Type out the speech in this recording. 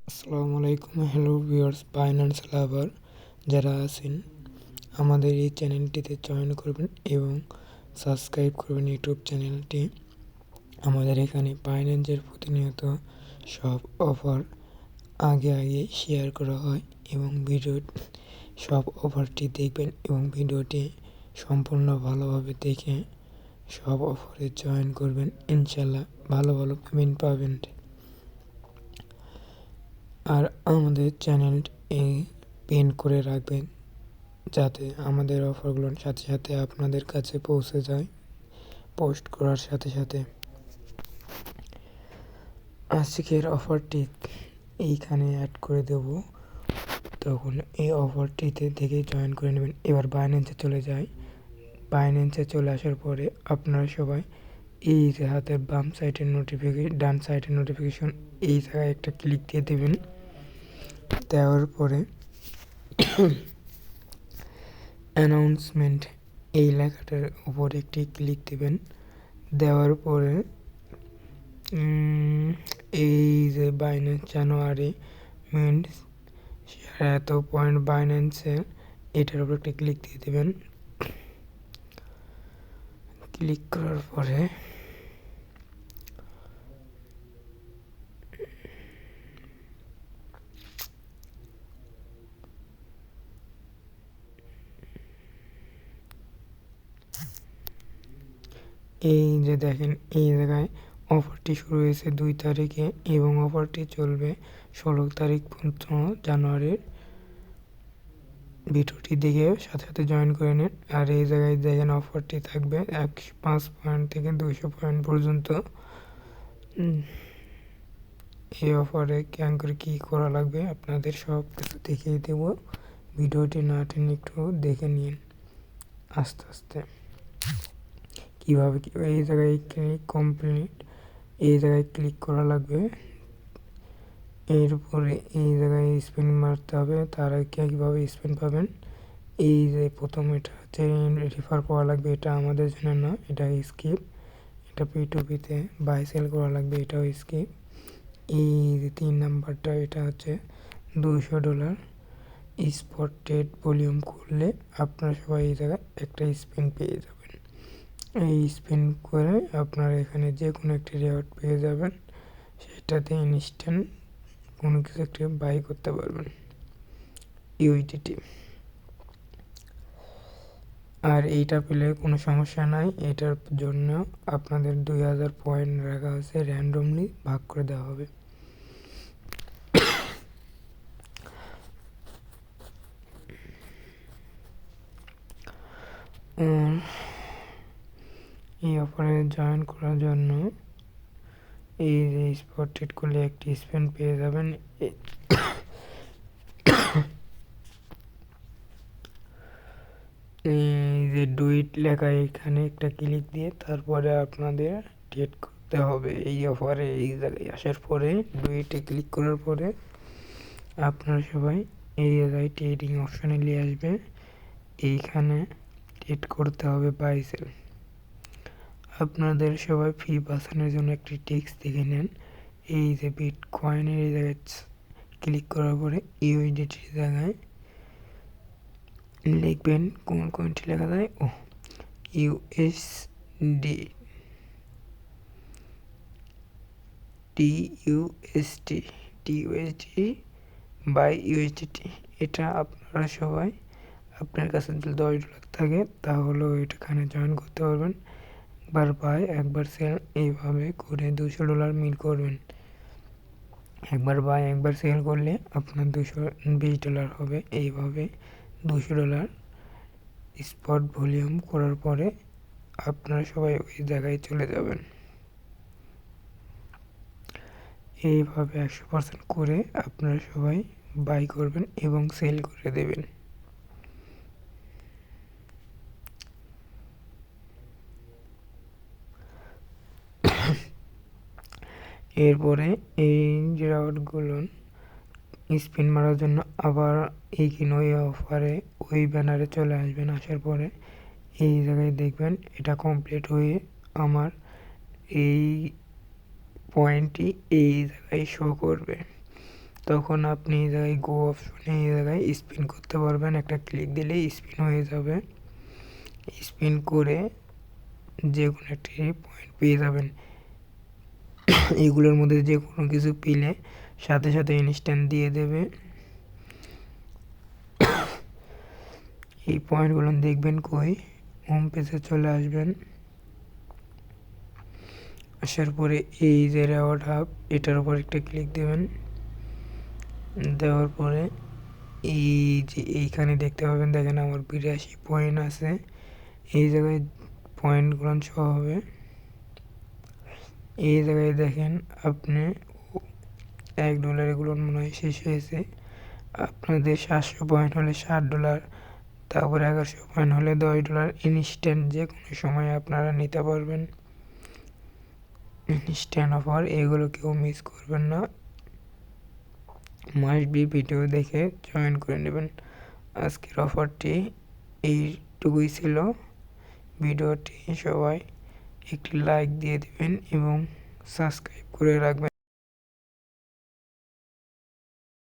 আসসালামু আলাইকুম, hello viewers, Binance লাভার যারা আছেন আমাদের এই চ্যানেলটিতে জয়েন করবেন এবং সাবস্ক্রাইব করবেন ইউটিউব চ্যানেলটি। আমাদের এখানে বাইন্যান্সের প্রতিনিয়ত সব অফার আগে শেয়ার করা হয় এবং সব অফারটি দেখবেন এবং ভিডিওটি সম্পূর্ণ ভালোভাবে দেখে সব অফারে জয়েন করবেন। ইনশাল্লাহ ভালো পেমেন্ট পাবেন। আর আমাদের চ্যানেলটি পিন করে রাখবেন যাতে আমাদের অফারগুলোর সাথে সাথে আপনাদের কাছে পৌঁছে যায় পোস্ট করার সাথে সাথে। আজকের অফারটি এইখানে অ্যাড করে দেব, তখন এই অফারটিতে থেকে জয়েন করে নেবেন। এবার বাইন্যান্সে চলে যাই। বাইন্যান্সে চলে আসার পরে আপনারা সবাই এই যে হাতের বাম সাইডের ডান সাইডের নোটিফিকেশন এই জায়গায় একটা ক্লিক দিয়ে দেবেন। দেওয়ার পরে অ্যানাউন্সমেন্ট এই লেখাটার উপর একটি ক্লিক দেবেন। দেওয়ার পরে এই যে বাইন্যান্স জানুয়ারি মিন্টস শেয়ার এত পয়েন্ট বাইন্যান্সের এটার উপর একটি ক্লিক দিয়ে দেবেন। ক্লিক করার পরে এই যে দেখেন এই জায়গায় অফারটি শুরু হয়েছে 2 তারিখে এবং অফারটি চলবে 16 তারিখ পর্যন্ত জানুয়ারির। ভিডিওটি দেখে সাথে সাথে জয়েন করে নিন। আর এই জায়গায় দেখেন অফারটি থাকবে 105 পয়েন্ট থেকে 200 পয়েন্ট পর্যন্ত। এই অফারে কেমন করে কী করা লাগবে আপনাদের সব কিছু দেখিয়ে দেব। ভিডিওটি না টেনে একটু দেখে নিন আস্তে আস্তে কীভাবে এই জায়গায় কমপ্লিট এই জায়গায় ক্লিক করা লাগবে। এরপরে এই জায়গায় স্পিন মারতে হবে। তার আগে কীভাবে স্পিন পাবেন, এই যে প্রথম এটা হচ্ছে রেফার করা লাগবে, এটা আমাদের জন্য না, এটা স্কিপ। এটা P2P-তে বাই সেল করা লাগবে, এটাও স্কিপ। এই যে 3 নাম্বারটা এটা হচ্ছে $200 স্পট ট্রেড ভলিউম করলে আপনারা সবাই এই জায়গায় একটা স্পিন পেয়ে যাবেন। এই স্পিন করে আপনারা এখানে যে কোনো একটি রেওয়ার্ড পেয়ে যাবেন, সেটাতে ইনস্ট্যান্ট কোনো কিছু একটা বাই করতে পারবেন ইউইডিটি। আর এইটা পেলে কোনো সমস্যা নাই, এটার জন্য আপনাদের 2000 পয়েন্ট রাখা হয়েছে, র্যান্ডমলি ভাগ করে দেওয়া হবে। এই অফারে জয়েন করার জন্য এই যে স্পট ট্রেড করলে একটি স্পেন পেয়ে যাবেন। এই যে ডুইট লেখা এখানে একটা ক্লিক দিয়ে তারপরে আপনাদের ট্রেড করতে হবে এই অফারে। এই জায়গায় আসার পরে ডুইটে ক্লিক করার পরে আপনারা সবাই এই জায়গায় ট্রেডিং অপশানে নিয়ে আসবে। এইখানে ট্রেড করতে হবে বাই সেল। আপনাদের সবাই ফি বাঁচানোর জন্য একটি টেক্সট দেখে নেন। এই যে বিটকয়েনের এই জায়গায় ক্লিক করার পরে ইউএসডিটির জায়গায় লিখবেন কোন কয়েনটি লেখা যায়, ইউএসডি টিইউএসডি বাই ইউএসডিটি। এটা আপনারা সবাই আপনার কাছে যদি $10 থাকে তাহলেও এখানে জয়েন করতে পারবেন। একবার বাই একবার সেল এইভাবে করে $200 মিল করবেন। একবার বাই একবার সেল করলে আপনার $220 হবে। এইভাবে $200 স্পট ভলিউম করার পরে আপনারা সবাই ওই জায়গায় চলে যাবেন। এইভাবে 100% করে আপনারা সবাই বাই করবেন এবং সেল করে দেবেন। এরপরে এই রেওয়ার্ডগুলো স্পিন মারার জন্য আবার এইখানে ওই অফারে ওই ব্যানারে চলে আসবেন। আসার পরে এই জায়গায় দেখবেন এটা কমপ্লিট হয়ে আমার এই পয়েন্টটি এই জায়গায় শো করবে। তখন আপনি এই জায়গায় গো অপশনে এই জায়গায় স্পিন করতে পারবেন। একটা ক্লিক দিলেই স্পিন হয়ে যাবে। স্পিন করে যে কোনো একটি পয়েন্ট পেয়ে যাবেন। এগুলোর মধ্যে যে কোনো কিছু পেলে সাথে সাথে ইনস্ট্যান্ট দিয়ে দেবে। এই পয়েন্টগুলো দেখবেন কই, হোম পেজে চলে আসবেন। আসার পরে এই যে রেওয়ার্ড হাব, এটার উপর একটা ক্লিক দেবেন। দেওয়ার পরে এই যে এইখানে দেখতে পাবেন, দেখেন আমার 82 পয়েন্ট আছে। এই জায়গায় পয়েন্টগুলো শো হবে। এই জায়গায় দেখেন আপনি $1 এগুলো মনে হয় শেষ হয়েছে। আপনাদের 700 পয়েন্ট হলে $60, তারপরে 1100 পয়েন্ট হলে $10 ইনস্ট্যান্ট যে কোনো সময় আপনারা নিতে পারবেন। ইনস্ট্যান্ট অফার, এগুলো কেউ মিস করবেন না। মাস্ট বি ভিডিও দেখে জয়েন করে নেবেন। আজকের অফারটি এইটুকুই ছিল। ভিডিওটি সবাই একটি লাইক দিয়ে দিবেন এবং সাবস্ক্রাইব করে রাখবেন।